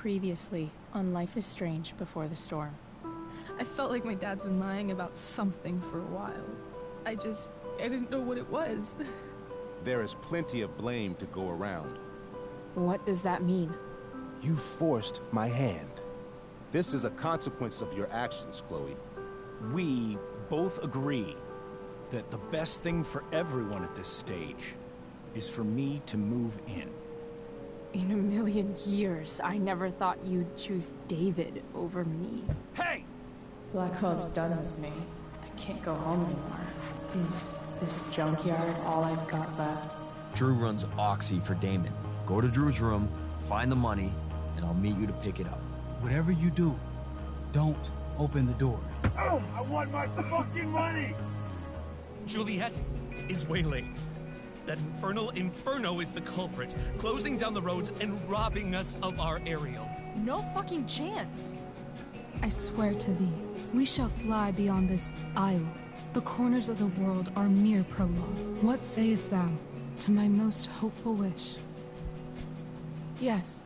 Previously on Life is Strange Before the Storm. I felt like my dad's been lying about something for a while. I didn't know what it was. There is plenty of blame to go around. What does that mean? You forced my hand. This is a consequence of your actions, Chloe. We both agree that the best thing for everyone at this stage is for me to move in. In a million years, I never thought you'd choose David over me. Hey! Blackwell's done with me. I can't go home anymore. Is this junkyard all I've got left? Drew runs Oxy for Damon. Go to Drew's room, find the money, and I'll meet you to pick it up. Whatever you do, don't open the door. Oh, I want my fucking money! Juliet is waylaid. That infernal Inferno is the culprit, closing down the roads and robbing us of our Ariel. No fucking chance. I swear to thee, we shall fly beyond this isle. The corners of the world are mere prologue. What sayest thou to my most hopeful wish? Yes.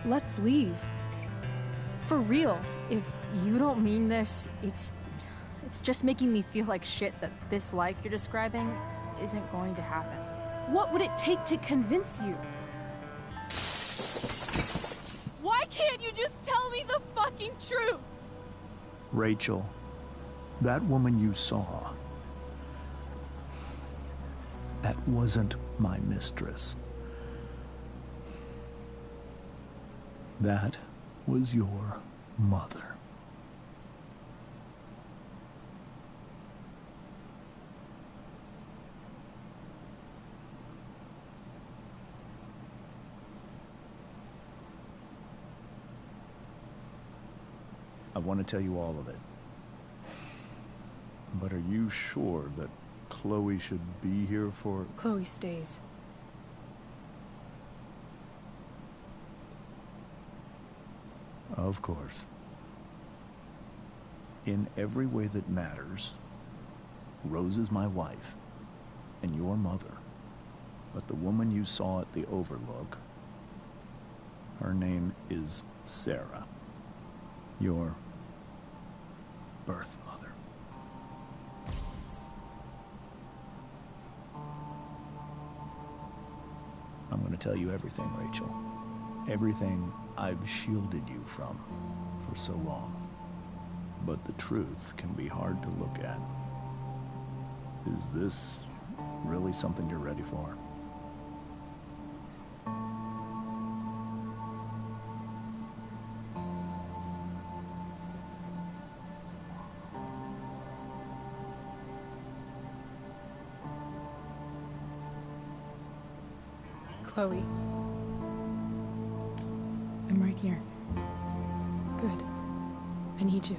Let's leave. For real. If you don't mean this, it's just making me feel like shit that this life you're describing isn't going to happen. What would it take to convince you? Why can't you just tell me the fucking truth? Rachel, that woman you saw, that wasn't my mistress. That was your mother. I want to tell you all of it. But are you sure that Chloe should be here for... Chloe stays. Of course. In every way that matters, Rose is my wife, and your mother. But the woman you saw at the Overlook, her name is Sarah. Your birth mother. I'm going to tell you everything, Rachel. Everything I've shielded you from for so long. But the truth can be hard to look at. Is this really something you're ready for? Chloe. I'm right here. Good. I need you.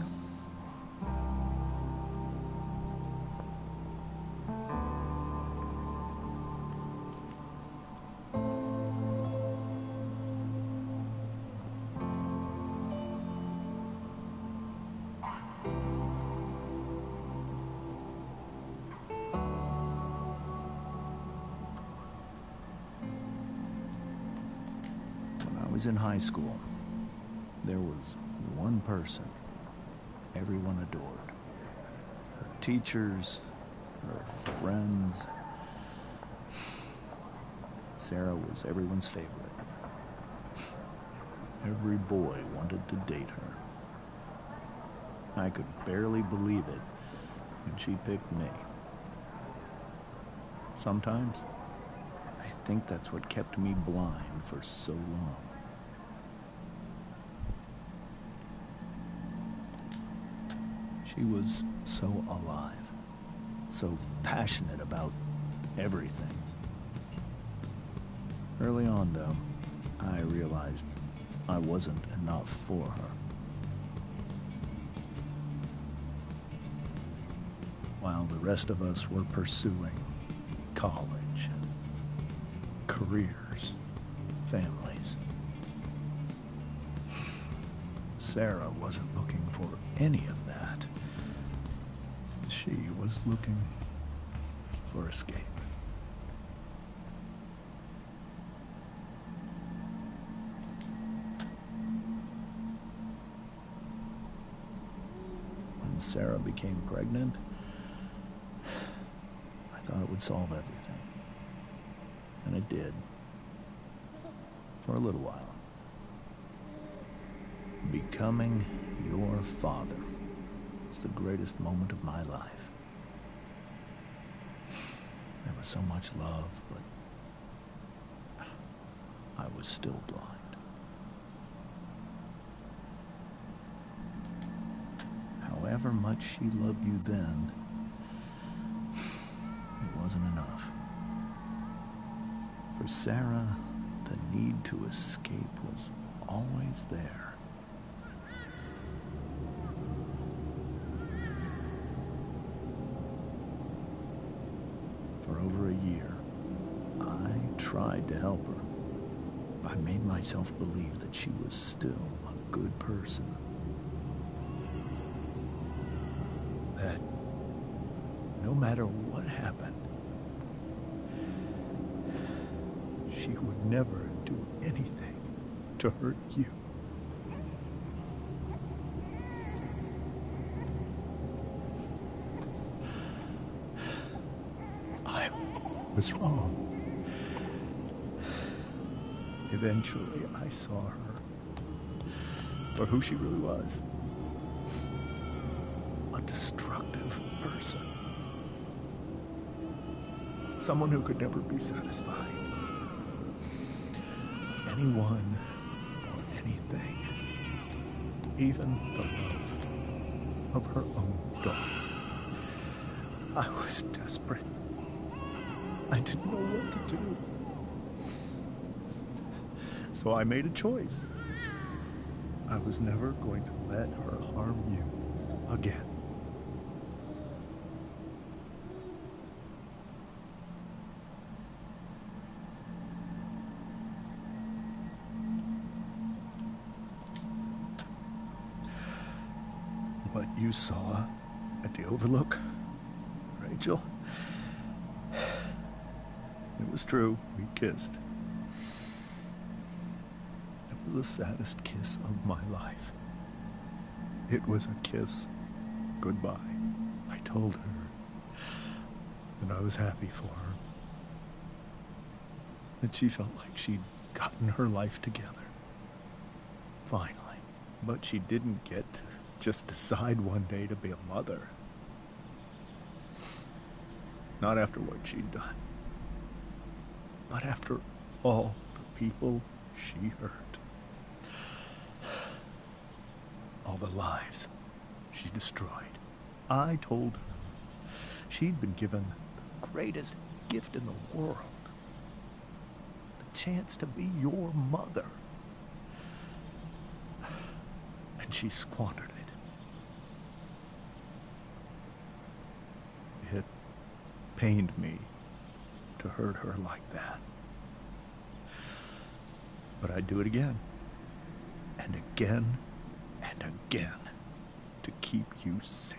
Was in high school, there was one person everyone adored. Her teachers, her friends. Sarah was everyone's favorite. Every boy wanted to date her. I could barely believe it when she picked me. Sometimes, I think that's what kept me blind for so long. She was so alive, so passionate about everything. Early on, though, I realized I wasn't enough for her. While the rest of us were pursuing college, careers, families, Sarah wasn't looking for any of that. She was looking for escape. when Sarah became pregnant, I thought it would solve everything. And it did. For a little while. Becoming your father was the greatest moment of my life. There was so much love, but I was still blind. However much she loved you then, it wasn't enough. For Sarah, the need to escape was always there. For over a year, I tried to help her. I made myself believe that she was still a good person. That no matter what happened, she would never do anything to hurt you. I was wrong. Eventually, I saw her for who she really was. A destructive person. Someone who could never be satisfied. Anyone or anything. Even the love of her own daughter. I was desperate. I didn't know what to do. So I made a choice. I was never going to let her harm you again. What you saw at the Overlook, Rachel, it was true. We kissed. It was the saddest kiss of my life. It was a kiss goodbye. I told her that I was happy for her. That she felt like she'd gotten her life together. Finally. But she didn't get to just decide one day to be a mother. Not after what she'd done. Not after all the people she hurt. All the lives she destroyed. I told her she'd been given the greatest gift in the world. The chance to be your mother. And she squandered it. It pained me to hurt her like that. But I'd do it again. And again. And again. To keep you safe.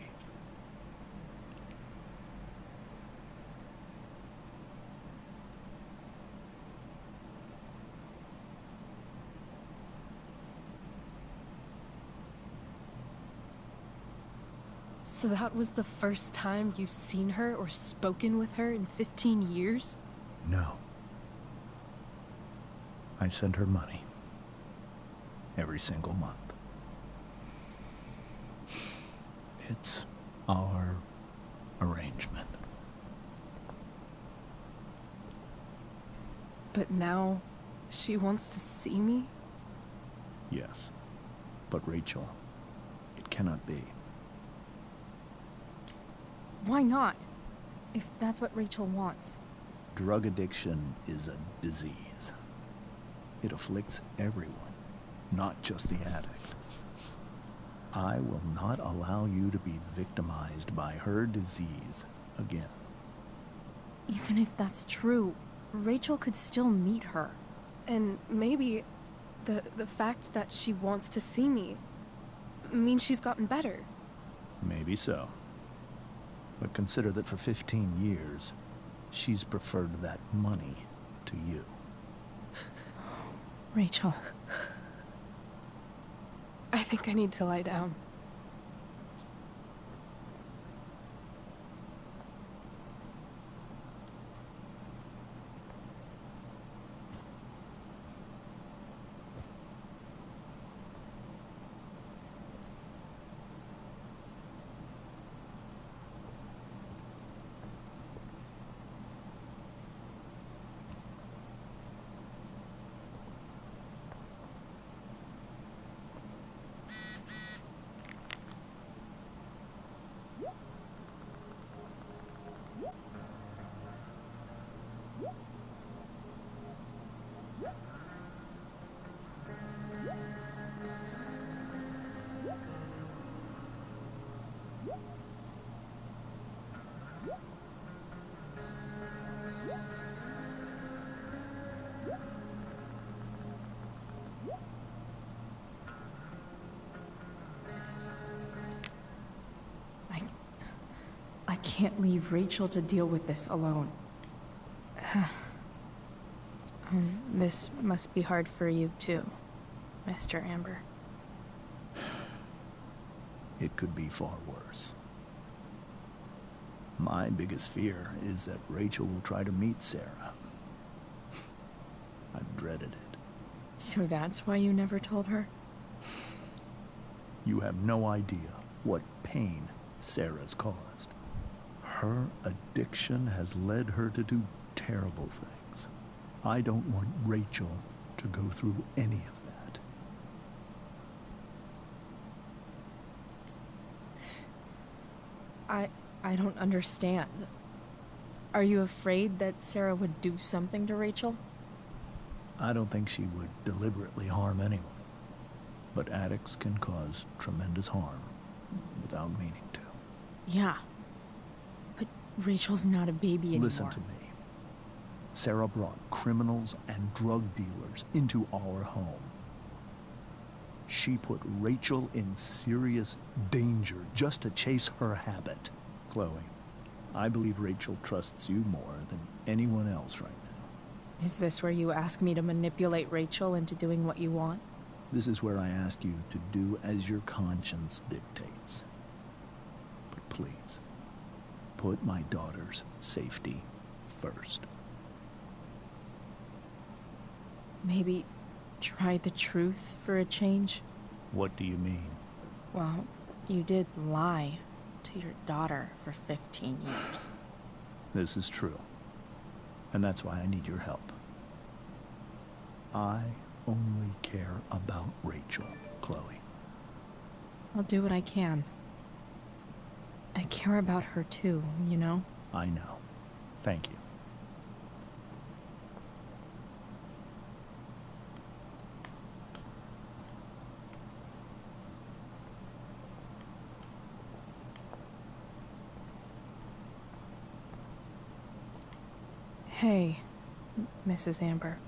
So that was the first time you've seen her or spoken with her in 15 years? No. I send her money. Every single month. It's our arrangement. But now, she wants to see me? Yes. But Rachel, it cannot be. Why not? If that's what Rachel wants. Drug addiction is a disease. It afflicts everyone, not just the addict. I will not allow you to be victimized by her disease again. Even if that's true, Rachel could still meet her. And maybe the fact that she wants to see me means she's gotten better. Maybe so. But consider that for 15 years, she's preferred that money to you. Rachel. I think I need to lie down. can't leave Rachel to deal with this alone. This must be hard for you too, Mr. Amber. It could be far worse. My biggest fear is that Rachel will try to meet Sarah. I've dreaded it. So that's why you never told her? You have no idea what pain Sarah's caused. Her addiction has led her to do terrible things. I don't want Rachel to go through any of that. I don't understand. Are you afraid that Sarah would do something to Rachel? I don't think she would deliberately harm anyone. But addicts can cause tremendous harm without meaning to. Yeah. But Rachel's not a baby anymore. Listen to me. Sarah brought criminals and drug dealers into our home. She put Rachel in serious danger just to chase her habit. Chloe, I believe Rachel trusts you more than anyone else right now. Is this where you ask me to manipulate Rachel into doing what you want? This is where I ask you to do as your conscience dictates. But please, put my daughter's safety first. Maybe try the truth for a change? What do you mean? Well, you did lie to your daughter for 15 years. This is true. And that's why I need your help. I only care about Rachel, Chloe. I'll do what I can. I care about her too, you know? I know. Thank you. Hey, Mrs. Amber.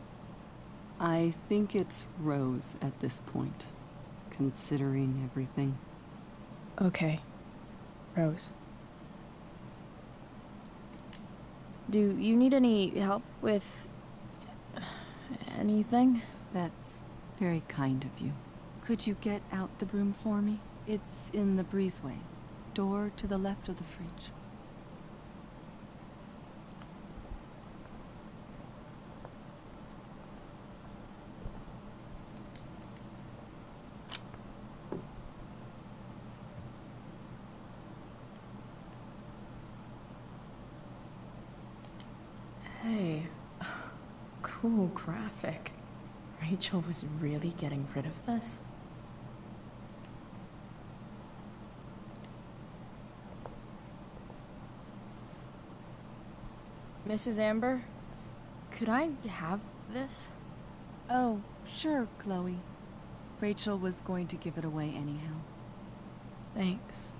I think it's Rose at this point, considering everything. Okay, Rose. Do you need any help with anything? That's very kind of you. Could you get out the broom for me? It's in the breezeway. Door to the left of the fridge. Hey, cool graphic. Rachel was really getting rid of this? Mrs. Amber, could I have this? Oh, sure, Chloe. Rachel was going to give it away anyhow. Thanks.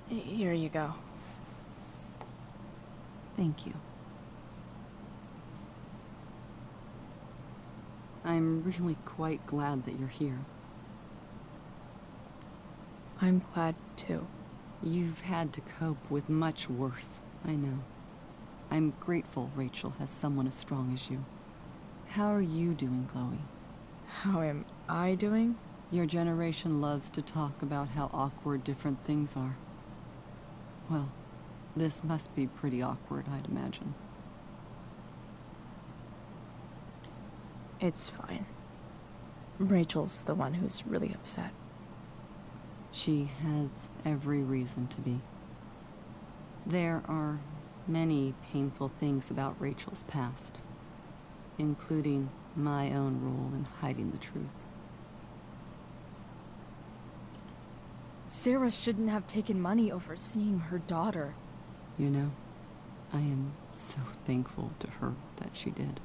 Here you go. Thank you. I'm really quite glad that you're here. I'm glad too. You've had to cope with much worse, I know. I'm grateful Rachel has someone as strong as you. How are you doing, Chloe? How am I doing? Your generation loves to talk about how awkward different things are. Well, this must be pretty awkward, I'd imagine. It's fine. Rachel's the one who's really upset. She has every reason to be. There are many painful things about Rachel's past, including my own role in hiding the truth. Sarah shouldn't have taken money over seeing her daughter. You know, I am so thankful to her that she did.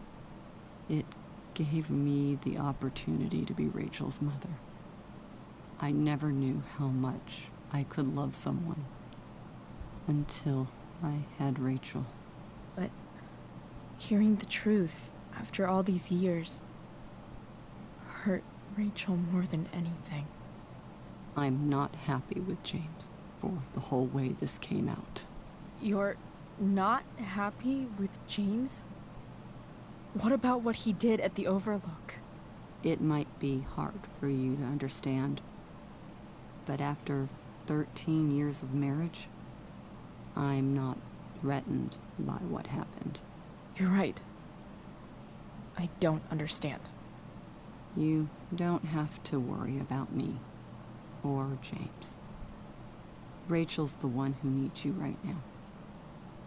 It gave me the opportunity to be Rachel's mother. I never knew how much I could love someone until I had Rachel. But hearing the truth after all these years hurt Rachel more than anything. I'm not happy with James for the whole way this came out. You're not happy with James? What about what he did at the Overlook? It might be hard for you to understand, but after 13 years of marriage, I'm not threatened by what happened. You're right. I don't understand. You don't have to worry about me or James. Rachel's the one who needs you right now.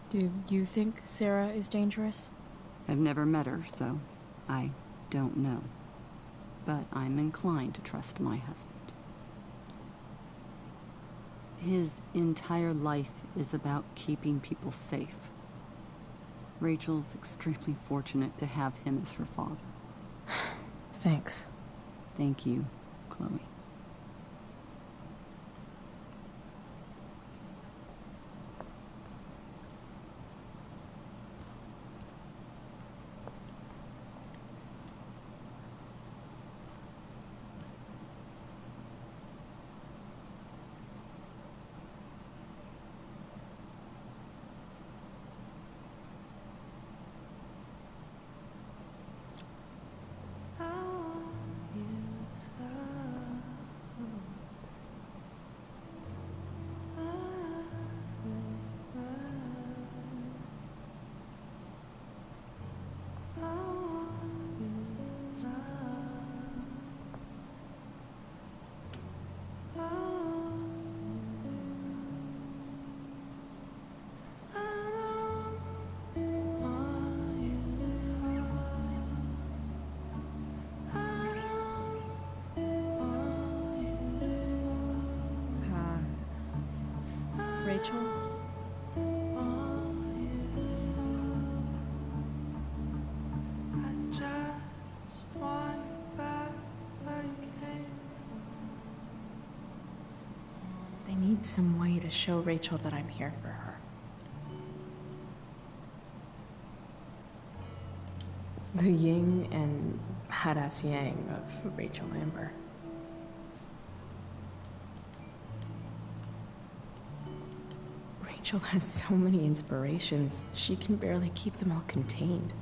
Do you think Sarah is dangerous? I've never met her, so I don't know. But I'm inclined to trust my husband. His entire life is about keeping people safe. Rachel's extremely fortunate to have him as her father. Thanks. Thank you, Chloe. Rachel? I need some way to show Rachel that I'm here for her. The yin and badass yang of Rachel Amber. Rachel has so many inspirations, she can barely keep them all contained.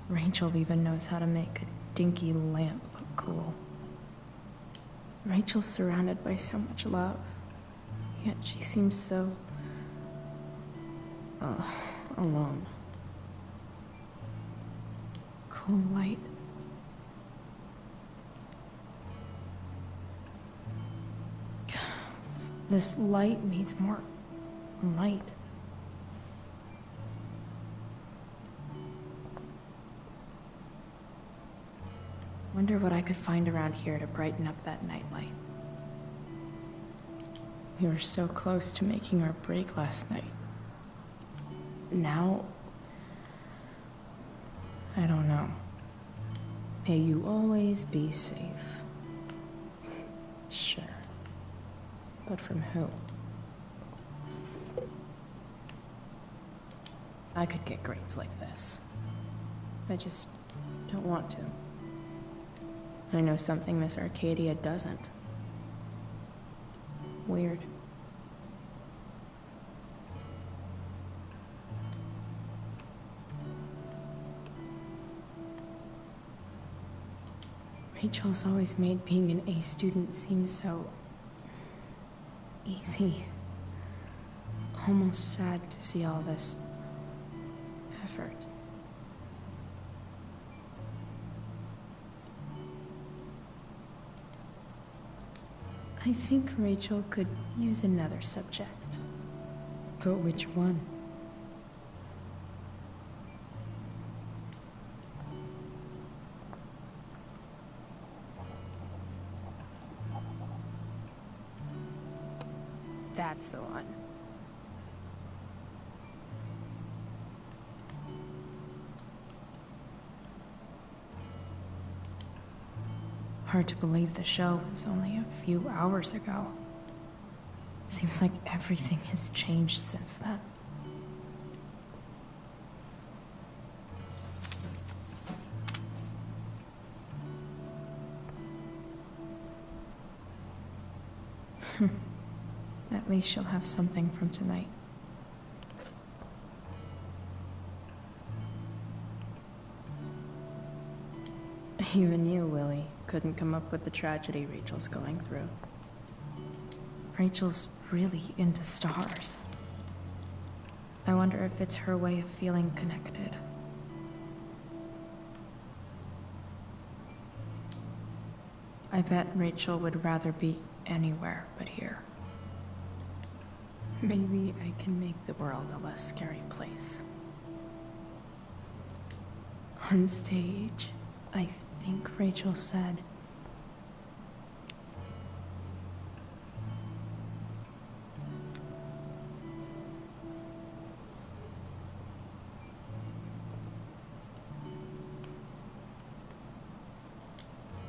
Rachel even knows how to make a dinky lamp look cool. Rachel's surrounded by so much love, yet she seems so... alone. Cool light. This light needs more light. Wonder what I could find around here to brighten up that nightlight. We were so close to making our break last night. Now, I don't know. May you always be safe. Sure. But from who? I could get grades like this. I just don't want to. I know something Miss Arcadia doesn't. Weird. Rachel's always made being an A student seem so... easy. Almost sad to see all this effort. I think Rachel could use another subject. But which one? That's the one. Hard to believe the show was only a few hours ago. Seems like everything has changed since then. At least she'll have something from tonight. Even you, Willie, couldn't come up with the tragedy Rachel's going through. Rachel's really into stars. I wonder if it's her way of feeling connected. I bet Rachel would rather be anywhere but here. Maybe I can make the world a less scary place. On stage, I think Rachel said,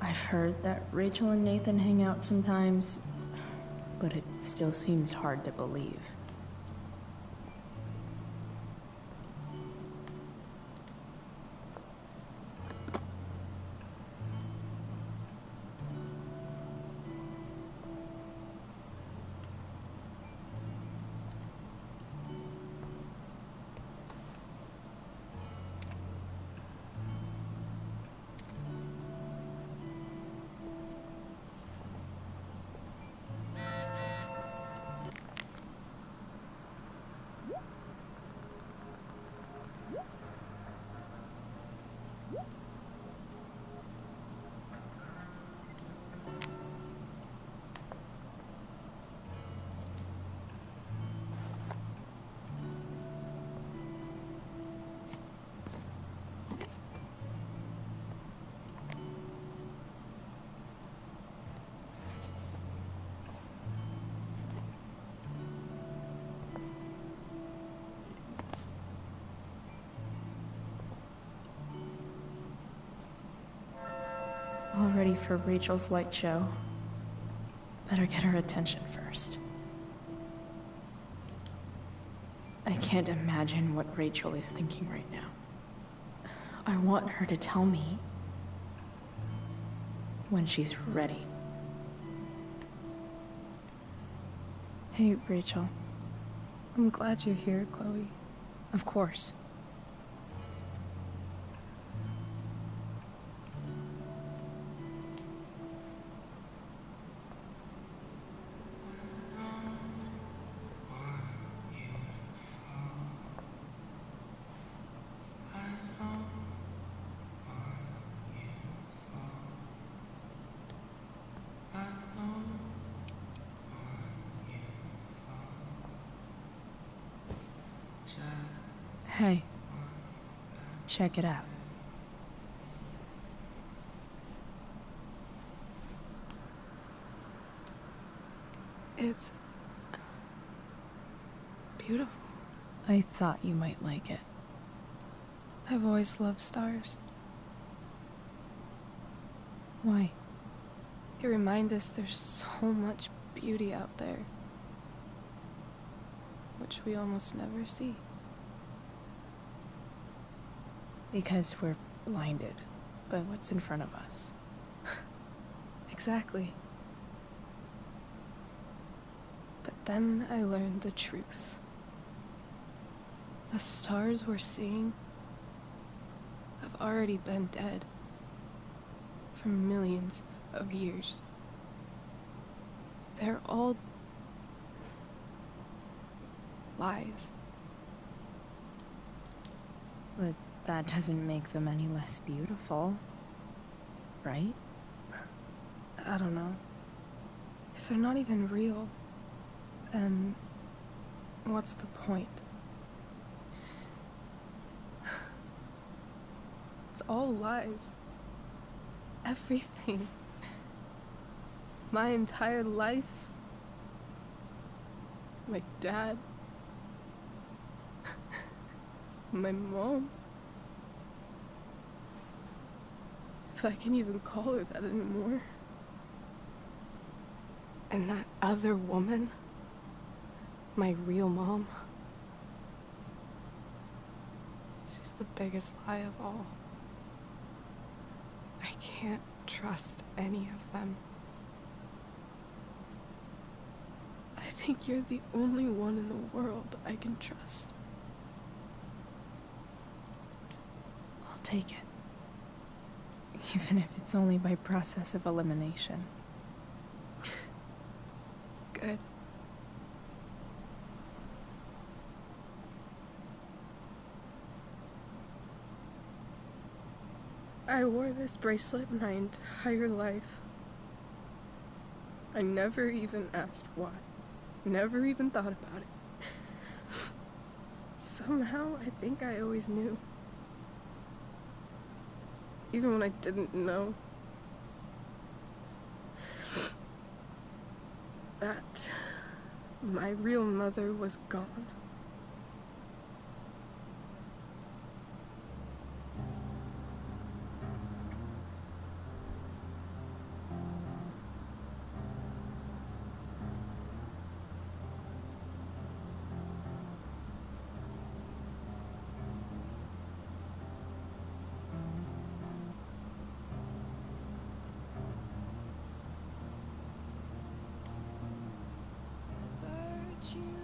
I've heard that Rachel and Nathan hang out sometimes, but it still seems hard to believe. All ready for Rachel's light show. Better get her attention first. I can't imagine what Rachel is thinking right now. I want her to tell me when she's ready. Hey, Rachel. I'm glad you're here, Chloe. Of course. Hey, check it out. It's beautiful. I thought you might like it. I've always loved stars. Why? They remind us there's so much beauty out there, which we almost never see. Because we're blinded by what's in front of us. Exactly. But then I learned the truth. The stars we're seeing have already been dead for millions of years. They're all lies. But that doesn't make them any less beautiful, right? I don't know. If they're not even real, then what's the point? It's all lies. Everything. My entire life. My dad. My mom. If I can even call her that anymore. And that other woman, my real mom, she's the biggest lie of all. I can't trust any of them. I think you're the only one in the world I can trust. I'll take it. Even if it's only by process of elimination. Good. I wore this bracelet my entire life. I never even asked why. Never even thought about it. Somehow, I think I always knew. Even when I didn't know. That my real mother was gone.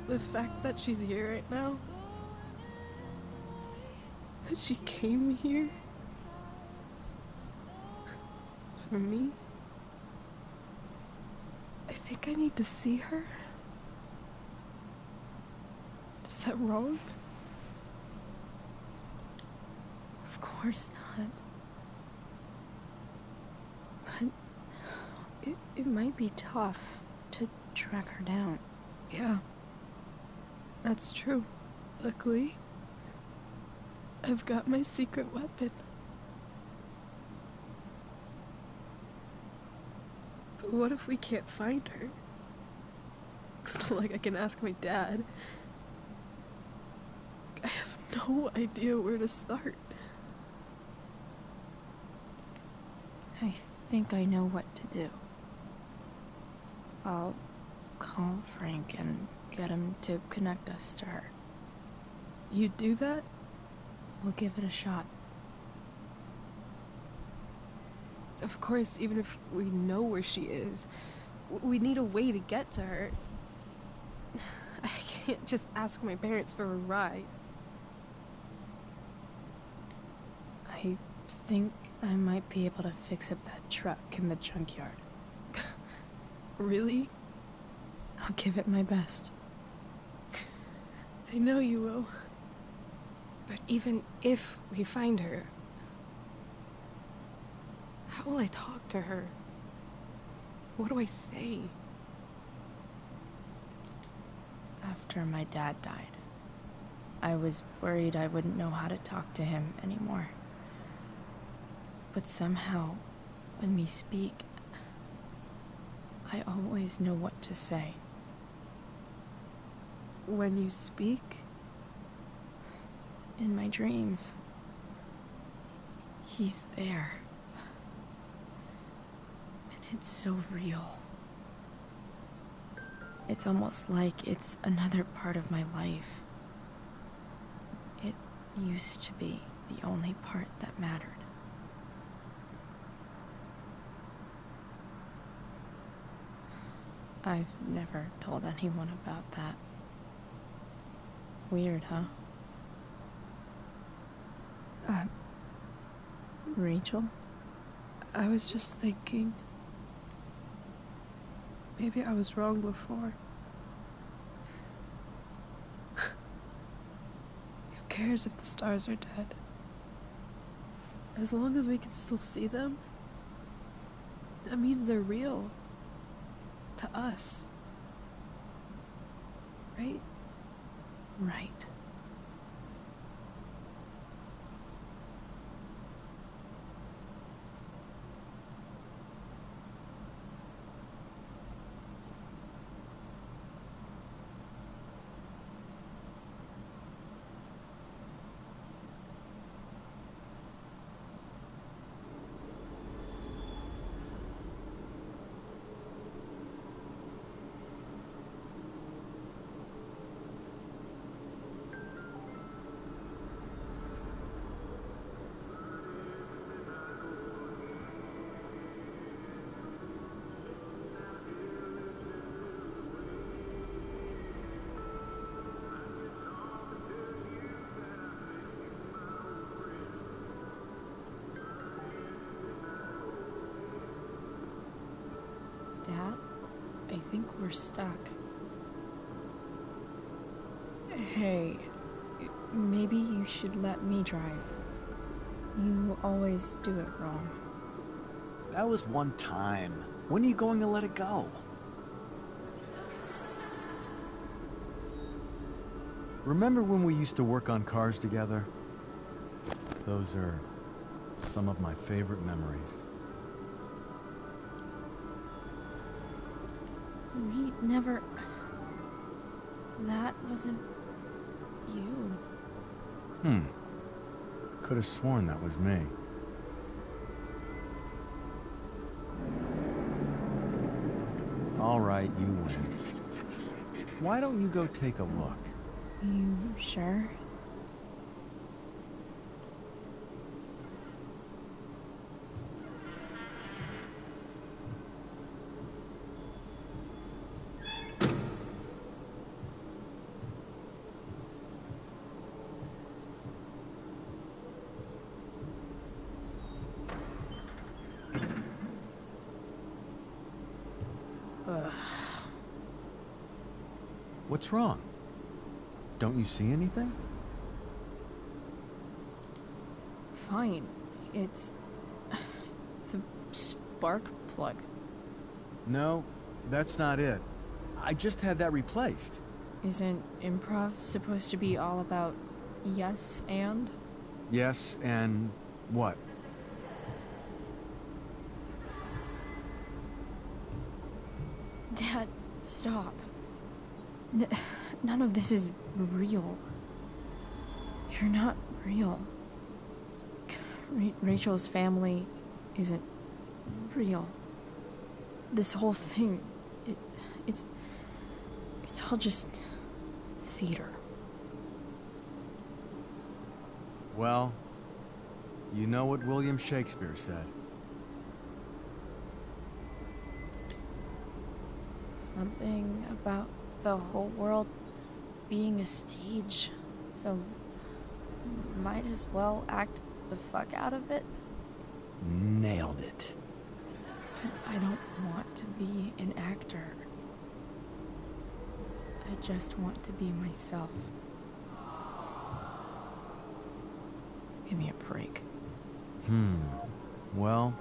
The fact that she's here right now, that she came here for me, I think I need to see her. Is that wrong? Of course not. But it might be tough to track her down. Yeah. That's true. Luckily, I've got my secret weapon. But what if we can't find her? It's not like I can ask my dad. I have no idea where to start. I think I know what to do. I'll call Frank and get him to connect us to her. You'd do that? We'll give it a shot. Of course, even if we know where she is, we need a way to get to her. I can't just ask my parents for a ride. I think I might be able to fix up that truck in the junkyard. Really? I'll give it my best. I know you will. But even if we find her, how will I talk to her? What do I say? After my dad died, I was worried I wouldn't know how to talk to him anymore. But somehow, when we speak, I always know what to say. When you speak? In my dreams. He's there. And it's so real. It's almost like it's another part of my life. It used to be the only part that mattered. I've never told anyone about that. Weird, huh? Rachel? I was just thinking. Maybe I was wrong before. Who cares if the stars are dead? As long as we can still see them, that means they're real. To us. Right? Right. think we're stuck. Hey, maybe you should let me drive. You always do it wrong. That was one time. When are you going to let it go? Remember when we used to work on cars together? Those are some of my favorite memories. We never... That wasn't... you. Could have sworn that was me. All right, you win. Why don't you go take a look? You sure? What's wrong? Don't you see anything? Fine. It's... the spark plug. No, that's not it. I just had that replaced. Isn't improv supposed to be all about yes and? Yes, and what? Dad, stop. None of this is real. You're not real. Rachel's family isn't real. This whole thing, it's all just theater. Well, you know what William Shakespeare said. Something about the whole world being a stage, so might as well act the fuck out of it. Nailed it. But I don't want to be an actor. I just want to be myself. Give me a break. Well,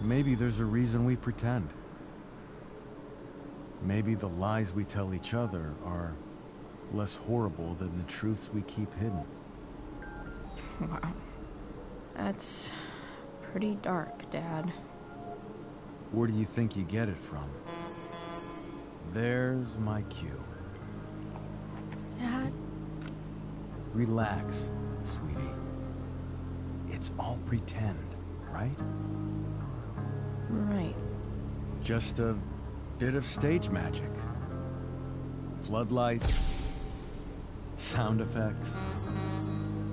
maybe there's a reason we pretend. Maybe the lies we tell each other are less horrible than the truths we keep hidden. Wow. That's pretty dark, Dad. Where do you think you get it from? There's my cue. Dad? Relax, sweetie. It's all pretend, right? Right. Just a bit of stage magic. Floodlights, sound effects.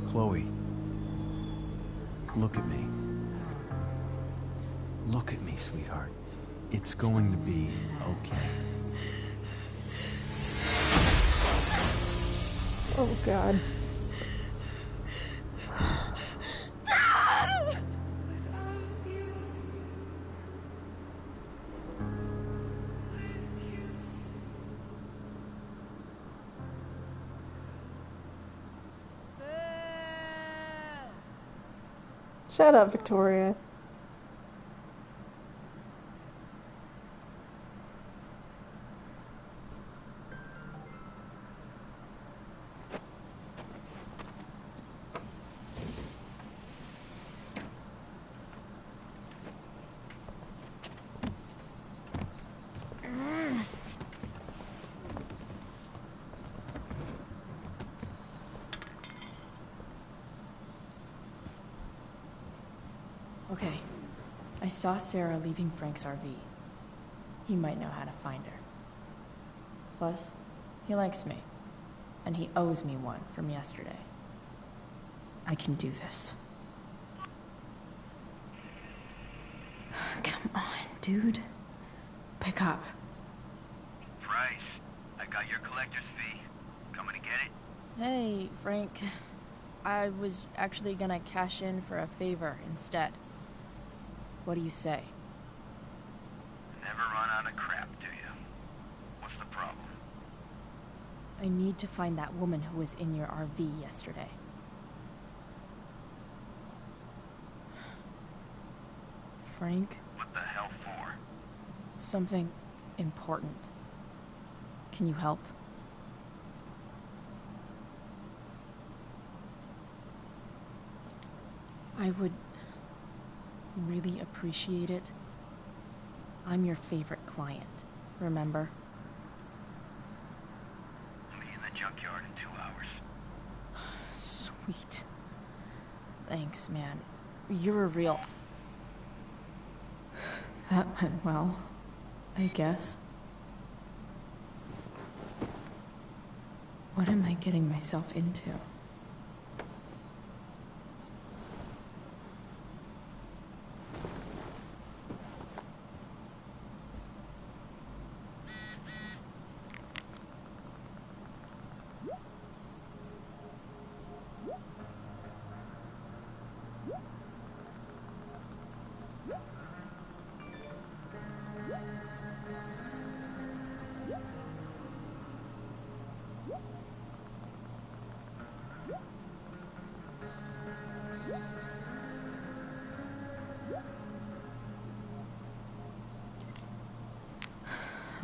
Chloe, look at me. Look at me, sweetheart. It's going to be okay. Oh, God. Dad! Shut up, Victoria. Okay. I saw Sarah leaving Frank's RV. He might know how to find her. Plus, he likes me. And he owes me one from yesterday. I can do this. Come on, dude. Pick up. Price, I got your collector's fee. Coming to get it? Hey, Frank. I was actually gonna cash in for a favor instead. What do you say? Never run out of crap, do you? I need to find that woman who was in your RV yesterday. Frank? What the hell for? Something important. Can you help? I would really appreciate it. I'm your favorite client, remember? I'll meet you in the junkyard in 2 hours. Sweet. Thanks, man. You're a real... That went well, I guess. What am I getting myself into?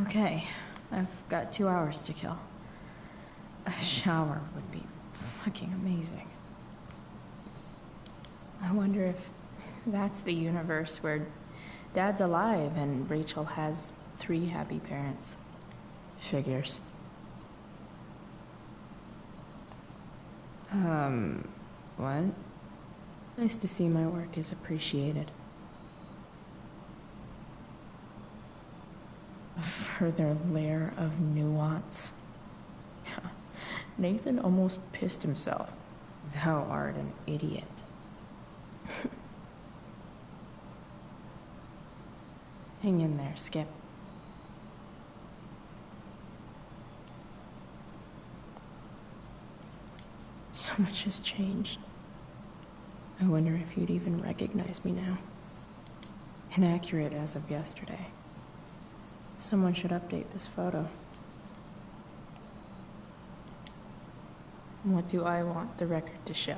Okay, I've got 2 hours to kill. A shower would be fucking amazing. I wonder if that's the universe where Dad's alive and Rachel has 3 happy parents. Figures. What? Nice to see my work is appreciated. A further layer of nuance. Nathan almost pissed himself. Thou art an idiot. Hang in there, Skip. So much has changed. I wonder if you'd even recognize me now. Inaccurate as of yesterday. Someone should update this photo. What do I want the record to show?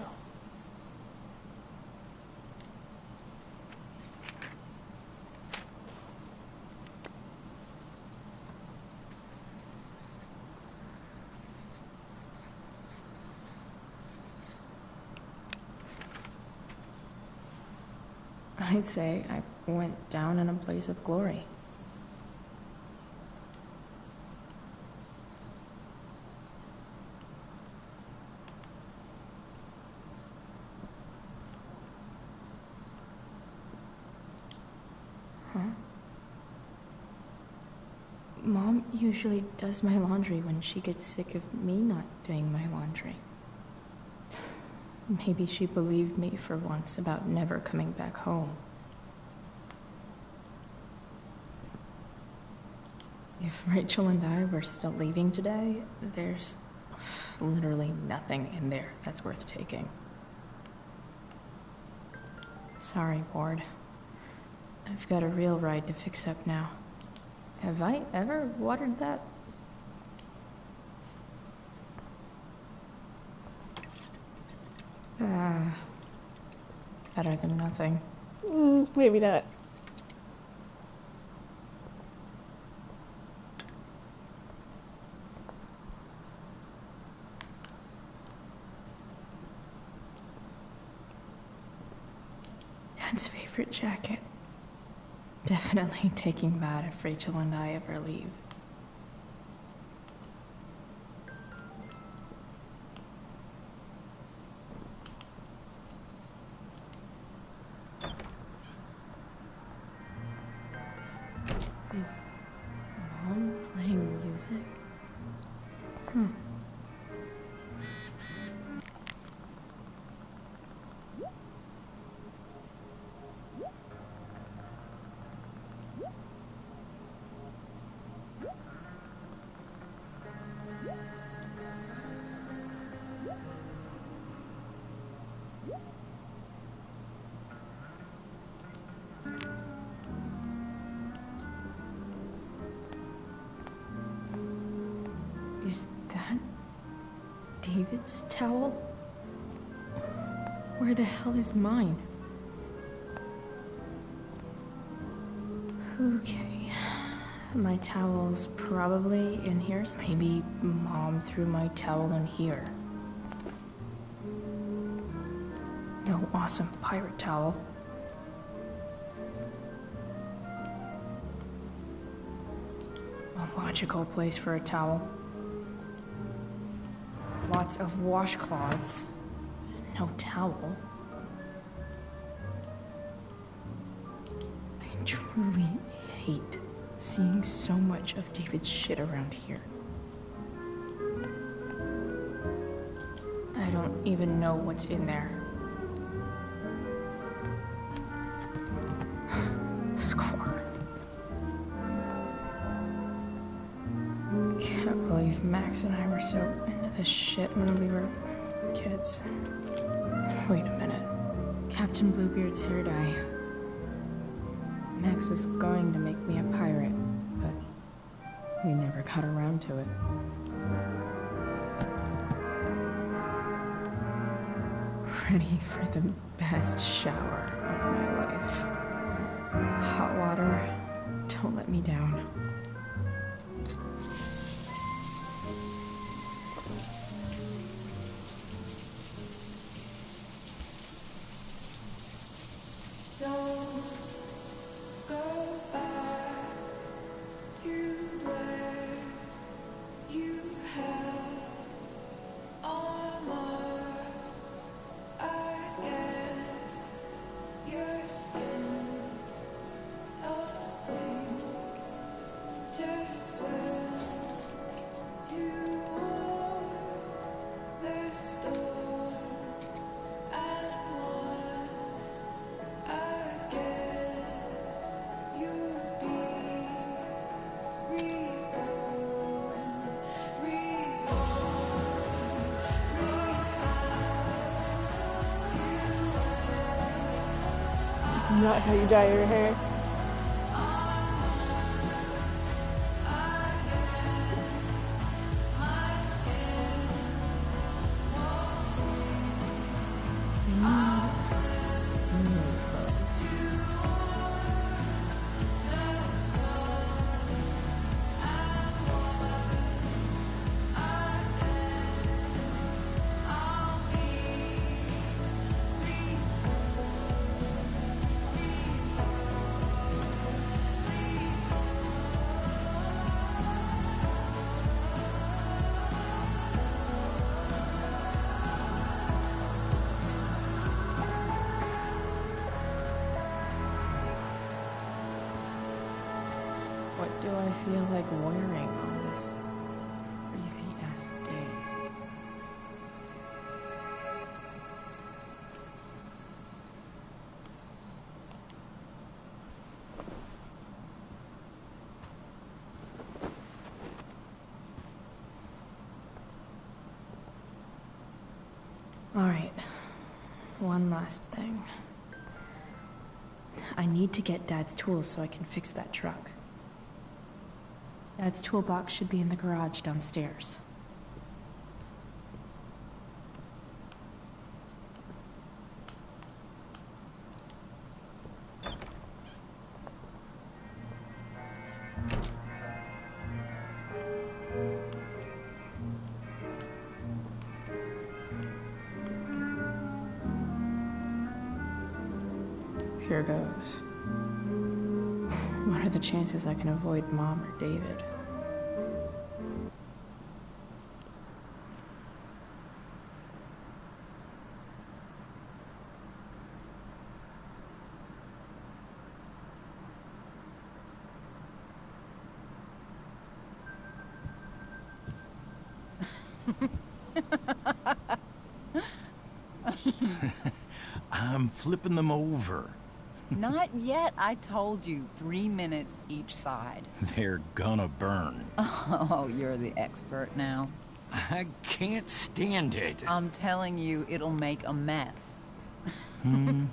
I'd say I went down in a blaze of glory. Huh? Mom usually does my laundry when she gets sick of me not doing my laundry. Maybe she believed me for once about never coming back home. If Rachel and I were still leaving today, there's literally nothing in there that's worth taking. Sorry, Ward. I've got a real ride to fix up now. Have I ever watered that? Better than nothing. Maybe not. Dad's favorite jacket. Definitely taking that if Rachel and I ever leave. Is Mom playing music? Huh. Is that David's towel? Where the hell is mine? Okay. My towel's probably in here. Maybe Mom threw my towel in here. No awesome pirate towel. A logical place for a towel. Lots of washcloths. No towel. I truly hate seeing so much of David's shit around here. I don't even know what's in there. Score. Can't believe Max and I were so into this shit when we were kids. Wait a minute. Captain Bluebeard's hair dye. Max was going to make me a pirate, but we never got around to it. Ready for the best shower of my life. Hot water, don't let me down. Not how you dye your hair. What do I feel like wearing on this crazy-ass day? All right, one last thing. I need to get Dad's tools so I can fix that truck. Dad's toolbox should be in the garage downstairs. Here goes. What are the chances I can avoid Mom or David? I'm flipping them over. Not yet. I told you, 3 minutes each side. They're gonna burn. Oh, you're the expert now. I can't stand it. I'm telling you, it'll make a mess. You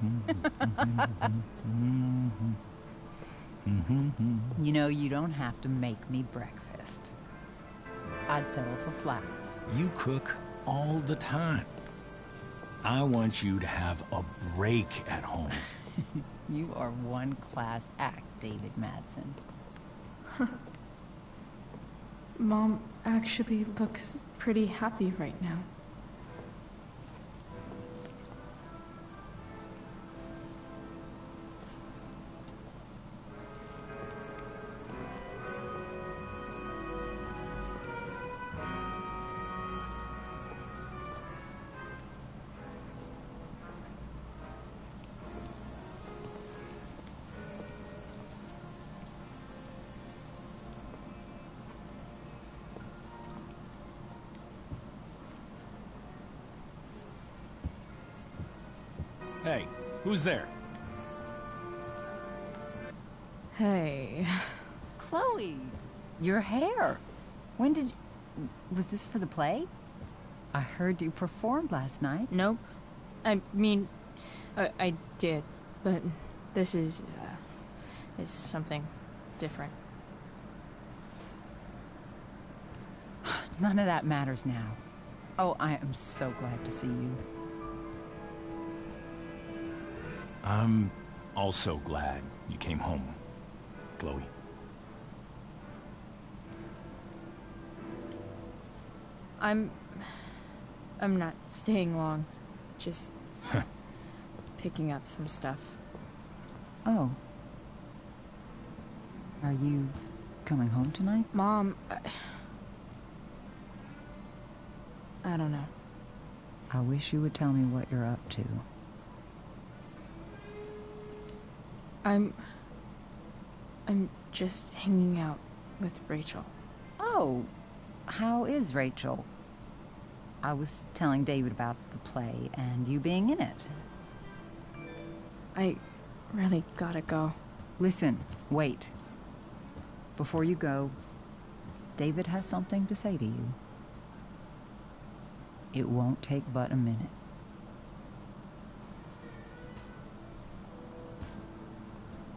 know, you don't have to make me breakfast. I'd settle for flowers. You cook all the time. I want you to have a break at home. You are one class act, David Madsen. Mom actually looks pretty happy right now. Hey, who's there? Hey. Chloe, your hair. When did you... Was this for the play? I heard you performed last night. Nope. I mean, I did, but this is something different. None of that matters now. Oh, I am so glad to see you. I'm also glad you came home, Chloe. I'm not staying long. Just picking up some stuff. Oh. Are you coming home tonight? Mom, I don't know. I wish you would tell me what you're up to. I'm just hanging out with Rachel. Oh, how is Rachel? I was telling David about the play and you being in it. I really gotta go. Listen, wait. Before you go, David has something to say to you. It won't take but a minute.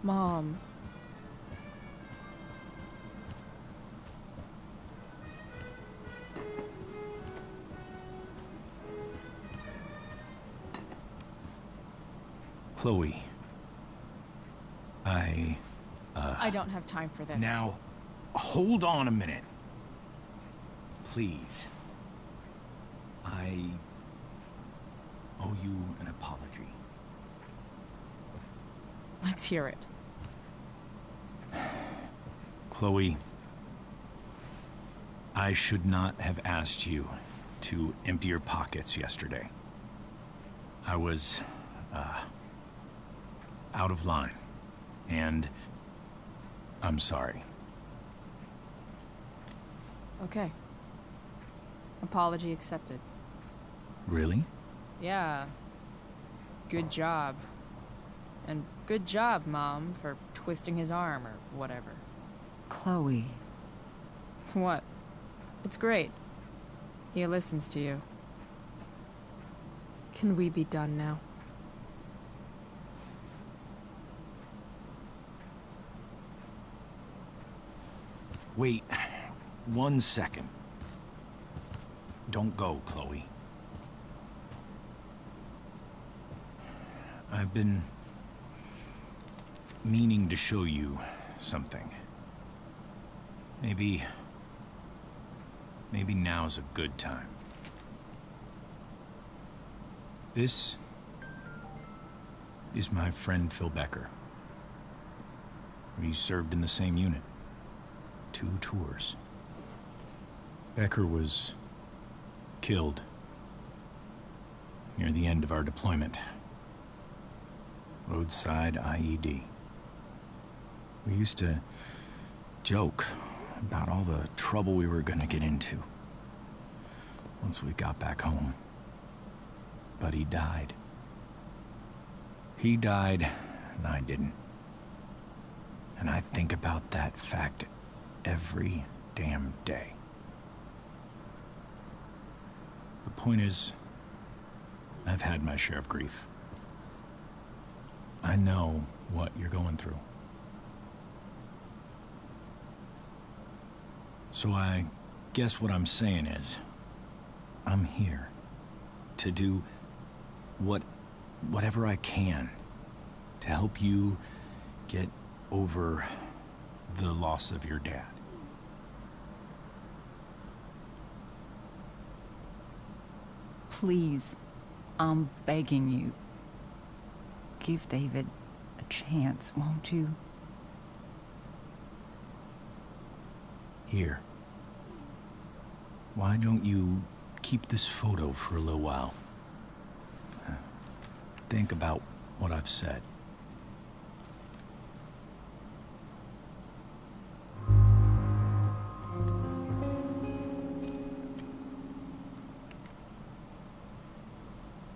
Mom. Chloe. I don't have time for this. Now, hold on a minute. Please. I owe you an apology. Let's hear it. Chloe, I should not have asked you to empty your pockets yesterday. I was, out of line, and I'm sorry. Okay. Apology accepted. Really? Yeah. Good job. And good job, Mom, for twisting his arm or whatever. Chloe. What? It's great. He listens to you. Can we be done now? Wait 1 second. Don't go, Chloe. I've been meaning to show you something. Maybe now's a good time. This is my friend Phil Becker. We served in the same unit. 2 tours. Becker was killed near the end of our deployment. Roadside IED. We used to joke about all the trouble we were gonna get into once we got back home. But he died. He died, and I didn't. And I think about that fact every damn day. The point is, I've had my share of grief. I know what you're going through. So I guess what I'm saying is, I'm here to do whatever I can to help you get over the loss of your dad. Please, I'm begging you. Give David a chance, won't you? Here. Why don't you keep this photo for a little while? Think about what I've said.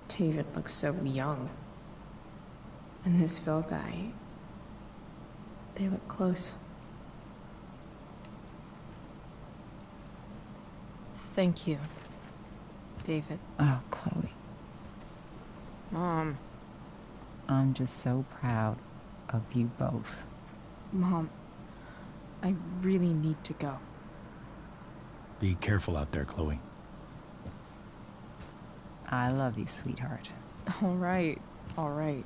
David looks so young. And this Phil guy, they look close. Thank you, David. Oh, Chloe. Mom. I'm just so proud of you both. Mom, I really need to go. Be careful out there, Chloe. I love you, sweetheart. All right, all right.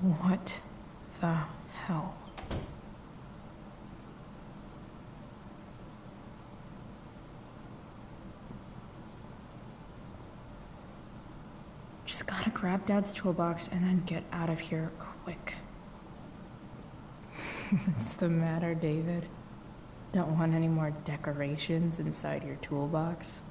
What the hell? Just gotta grab Dad's toolbox and then get out of here quick. What's the matter, David? Don't want any more decorations inside your toolbox?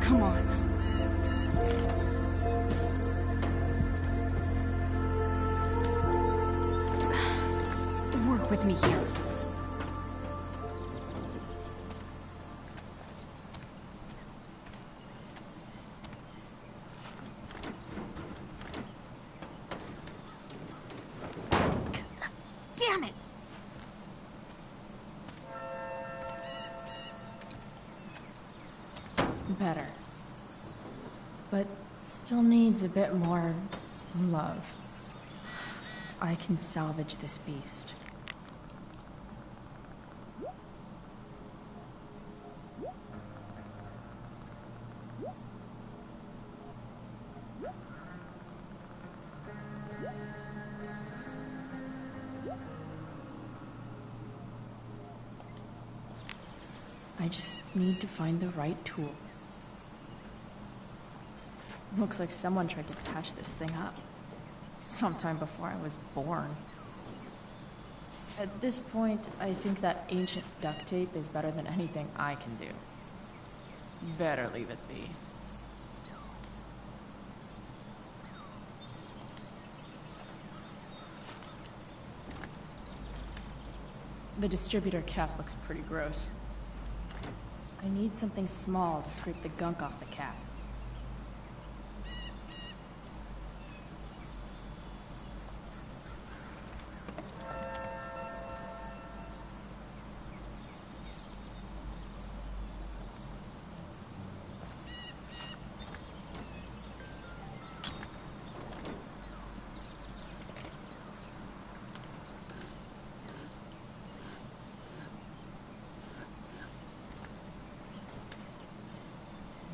Come on. Work with me here. Damn it! Better. But still needs a bit more love. I can salvage this beast. I just need to find the right tool. Looks like someone tried to patch this thing up. Sometime before I was born. At this point, I think that ancient duct tape is better than anything I can do. Better leave it be. The distributor cap looks pretty gross. I need something small to scrape the gunk off the cap.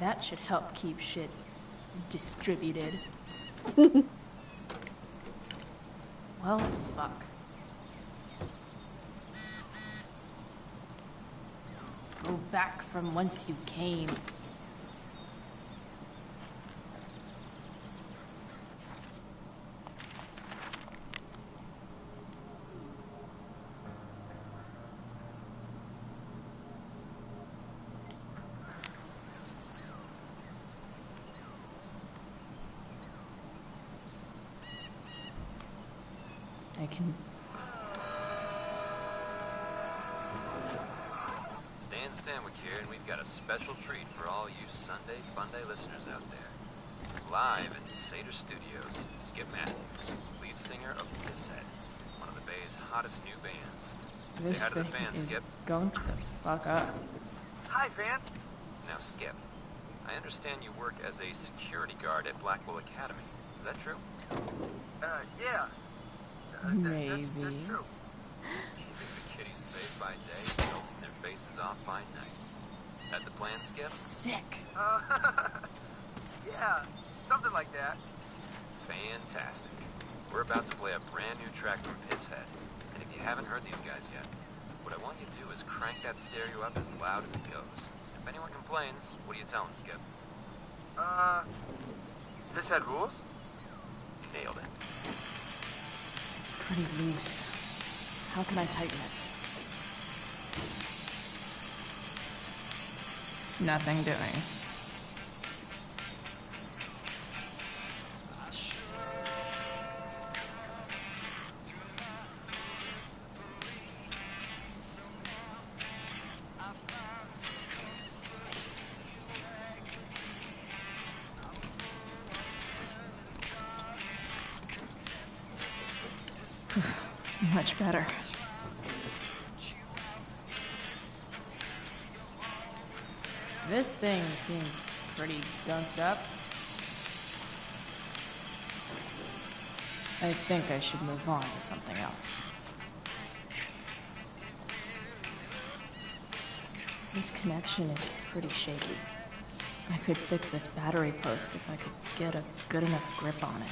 that should help keep shit distributed. Well, fuck. Go back from whence you came. I can... Stan Stanwyck here, and we've got a special treat for all you Sunday Funday listeners out there. Live in Seder Studios, Skip Matthews, lead singer of Pisshead, one of the Bay's hottest new bands. This Say hi to the thing fans, is Skip. going to the fuck up. Hi, fans. Now, Skip, I understand you work as a security guard at Blackwell Academy. Is that true? Yeah. Maybe. That's true. Keeping the kiddies safe by day, melting their faces off by night. That the plan, Skip? Sick. Yeah, something like that. Fantastic. We're about to play a brand new track from Pisshead. And if you haven't heard these guys yet, what I want you to do is crank that stereo up as loud as it goes. If anyone complains, what do you tell them, Skip? Pisshead rules? Nailed it. It's pretty loose. How can I tighten it? Nothing doing. Much better. This thing seems pretty gunked up. I think I should move on to something else. This connection is pretty shaky. I could fix this battery post if I could get a good enough grip on it.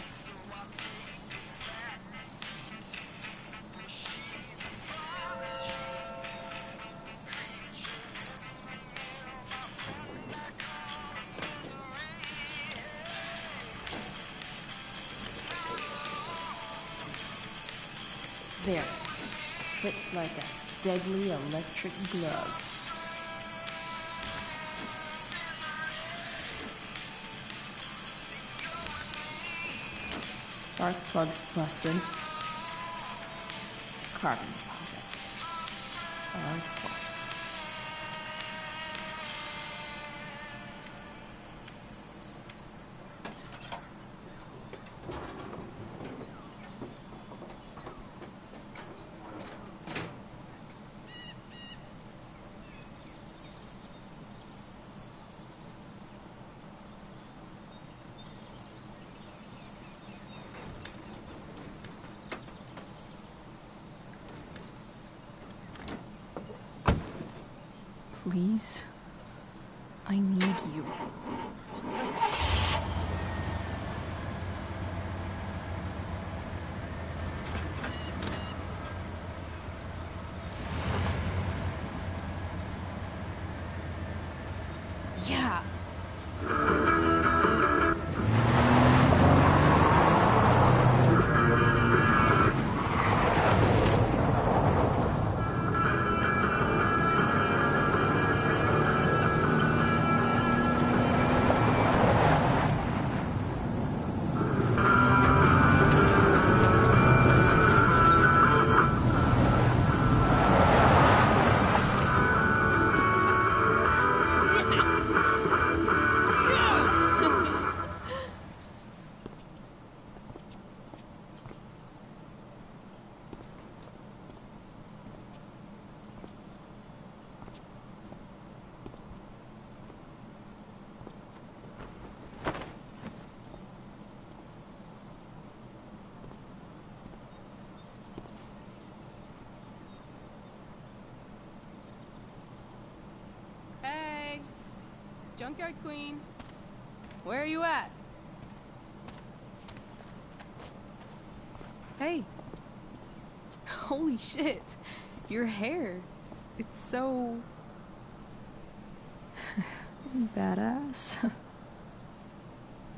There. Fits like a deadly electric glove. Spark plugs busted. Carbon deposits. Of course. Please, I need you. Yeah. Junkyard Queen. Where are you at? Hey. Holy shit. Your hair. It's so... Badass.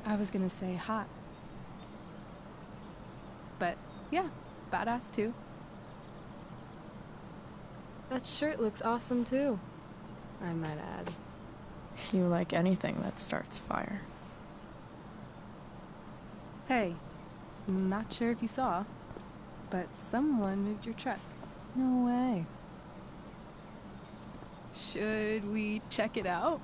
I was gonna say hot. But, yeah, badass too. That shirt looks awesome too, I might add. You like anything that starts fire. Hey, not sure if you saw, but someone moved your truck. No way. Should we check it out?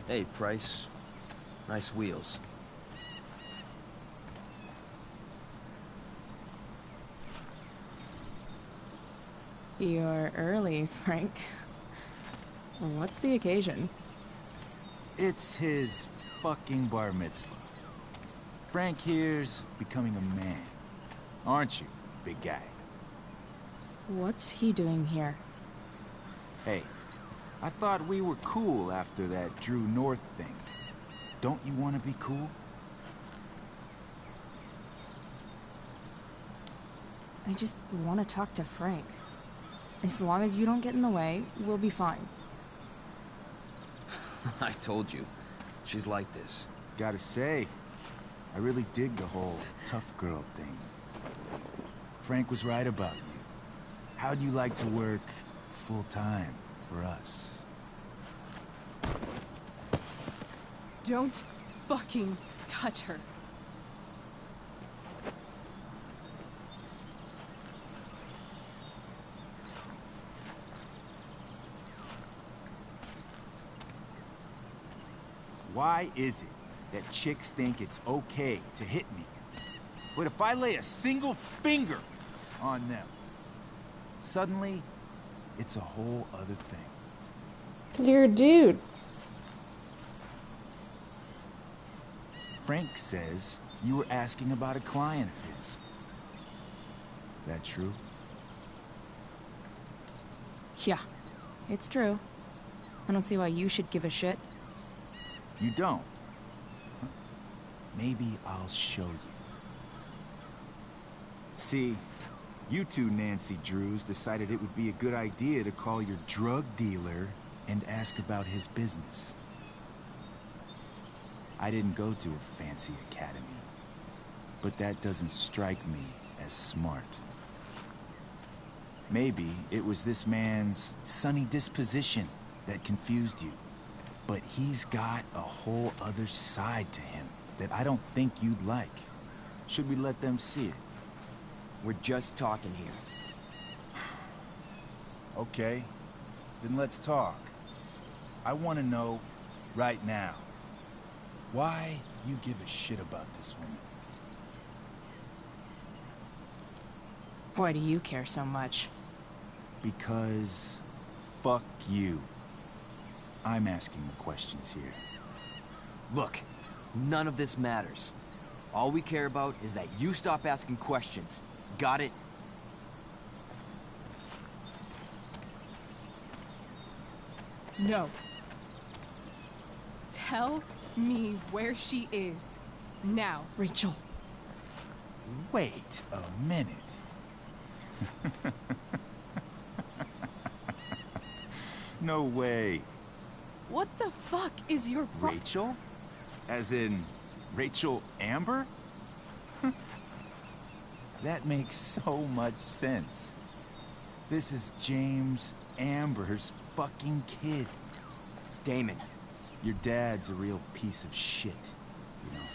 Hey, Price. Nice wheels. You're early, Frank. What's the occasion? It's his fucking bar mitzvah. Frank here's becoming a man. Aren't you, big guy? What's he doing here? Hey, I thought we were cool after that Drew North thing. Don't you want to be cool? I just want to talk to Frank. As long as you don't get in the way, we'll be fine. I told you. She's like this. Gotta say, I really dig the whole tough girl thing. Frank was right about you. How'd you like to work full-time for us? Don't fucking touch her. Why is it that chicks think it's okay to hit me? But if I lay a single finger on them, suddenly, it's a whole other thing. 'Cause you're a dude. Frank says you were asking about a client of his. That true? Yeah, it's true. I don't see why you should give a shit. You don't? Huh? Maybe I'll show you. See, you two Nancy Drews decided it would be a good idea to call your drug dealer and ask about his business. I didn't go to a fancy academy, but that doesn't strike me as smart. Maybe it was this man's sunny disposition that confused you. But he's got a whole other side to him that I don't think you'd like. Should we let them see it? We're just talking here. Okay, then let's talk. I want to know, right now, why you give a shit about this woman. Why do you care so much? Because fuck you. I'm asking the questions here. Look, none of this matters. All we care about is that you stop asking questions. Got it? No. Tell me where she is. Now. Rachel. Wait a minute. No way. What the fuck is your Rachel? As in, Rachel Amber? That makes so much sense. This is James Amber's fucking kid. Damon. Your dad's a real piece of shit, you know.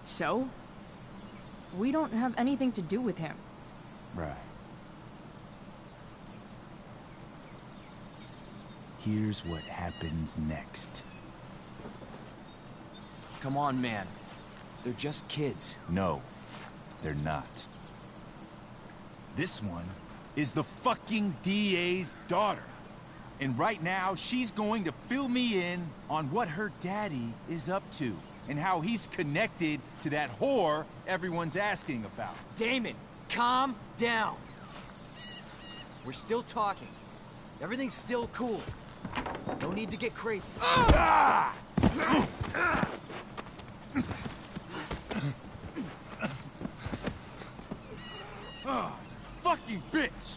So? We don't have anything to do with him. Right. Here's what happens next. Come on, man. They're just kids. No, they're not. This one is the fucking DA's daughter. And right now, she's going to fill me in on what her daddy is up to and how he's connected to that whore everyone's asking about. Damon, calm down. We're still talking. Everything's still cool. No need to get crazy. Fucking bitch!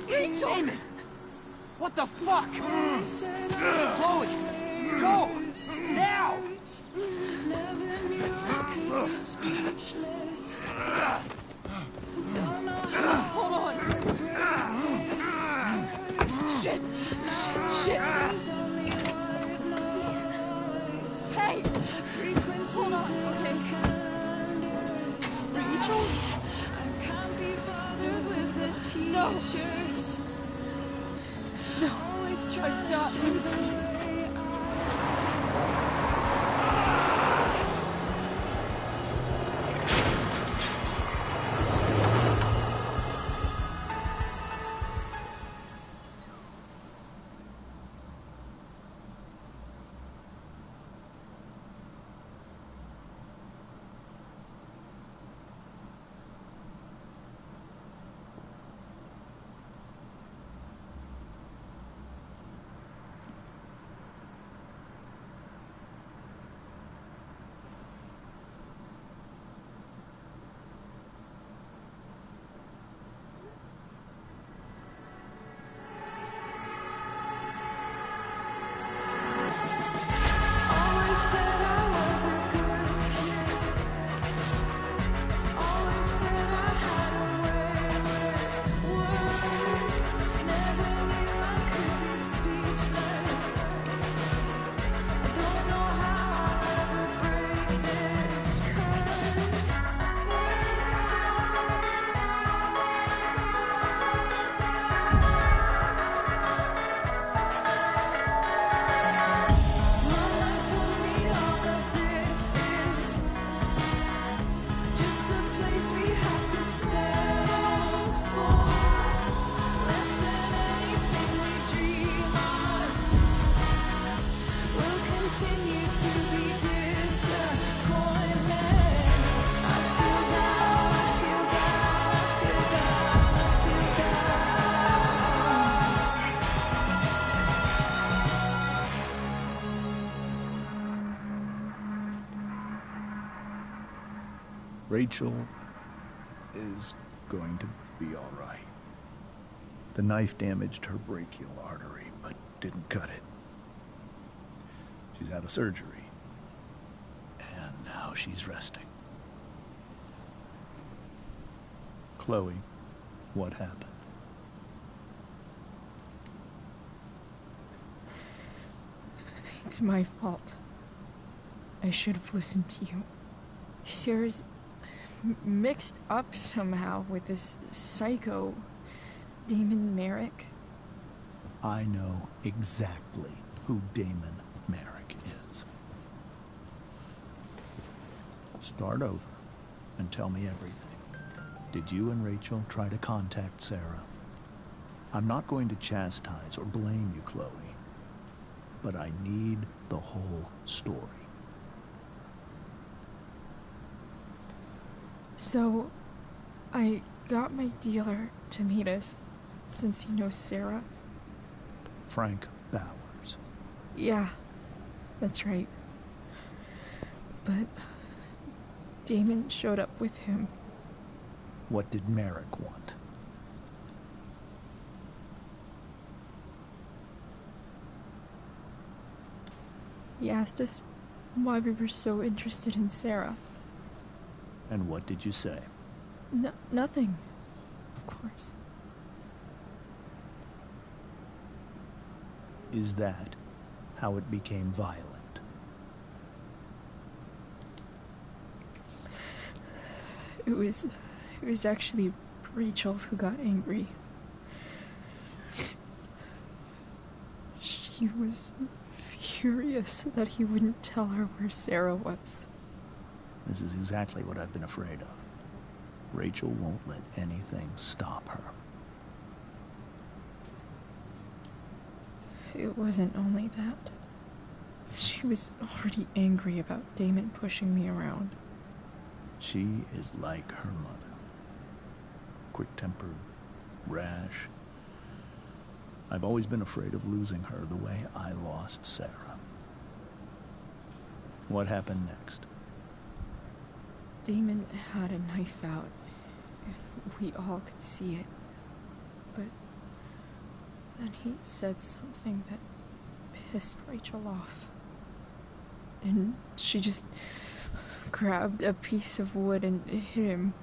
Rachel! Damon! What the fuck? Chloe! Go! Now! Hold on. Shit! Shit! Hey! Hold on, okay. Rachel? No! No, I'm not losing you. Rachel is going to be all right. The knife damaged her brachial artery, but didn't cut it. She's had a surgery, and now she's resting. Chloe, what happened? It's my fault. I should have listened to you. Sarah's mixed up somehow with this psycho Damon Merrick. I know exactly who Damon Merrick is. Start over and tell me everything. Did you and Rachel try to contact Sarah? I'm not going to chastise or blame you, Chloe, but I need the whole story. So, I got my dealer to meet us, since he knows Sarah. Frank Bowers. Yeah, that's right. But Damon showed up with him. What did Merrick want? He asked us why we were so interested in Sarah. And what did you say? Nothing, of course. Is that how it became violent? It was actually Rachel who got angry. She was furious that he wouldn't tell her where Sarah was. This is exactly what I've been afraid of. Rachel won't let anything stop her. It wasn't only that. She was already angry about Damon pushing me around. She is like her mother. Quick-tempered, rash. I've always been afraid of losing her the way I lost Sarah. What happened next? Damon had a knife out, and we all could see it. But then he said something that pissed Rachel off. And she just grabbed a piece of wood and hit him.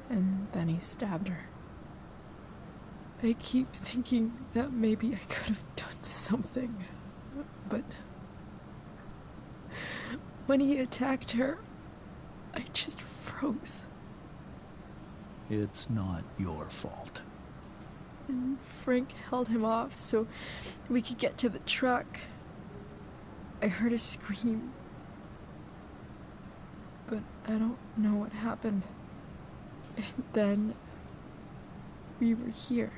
And then he stabbed her. I keep thinking that maybe I could have done something, but when he attacked her, I just froze. It's not your fault. And Frank held him off so we could get to the truck. I heard a scream, but I don't know what happened. And then we were here.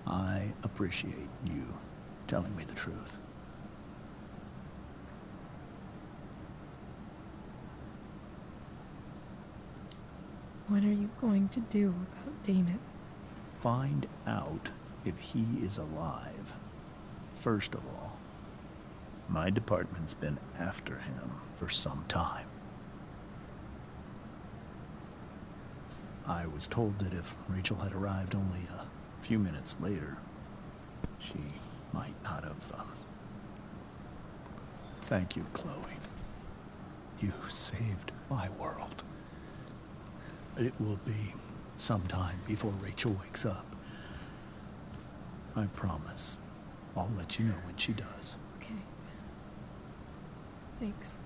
I appreciate you telling me the truth. What are you going to do about Damon? Find out if he is alive. First of all, my department's been after him for some time. I was told that if Rachel had arrived only a few minutes later, she might not have, Thank you, Chloe. You saved my world. It will be some time before Rachel wakes up. I promise. I'll let you know when she does. Okay. Thanks.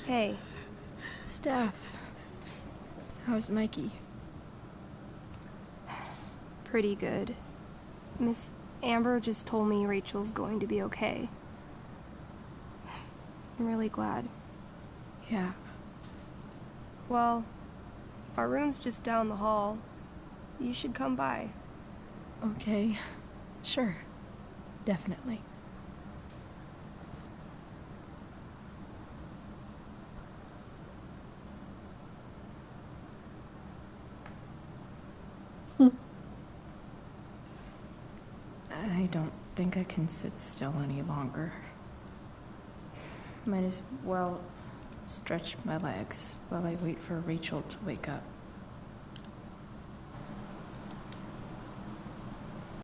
Hey. Steph. How's Mikey? Pretty good. Miss Amber just told me Rachel's going to be okay. I'm really glad. Yeah. Well, our room's just down the hall. You should come by. Okay. Sure. Definitely. I don't think I can sit still any longer. Might as well stretch my legs while I wait for Rachel to wake up.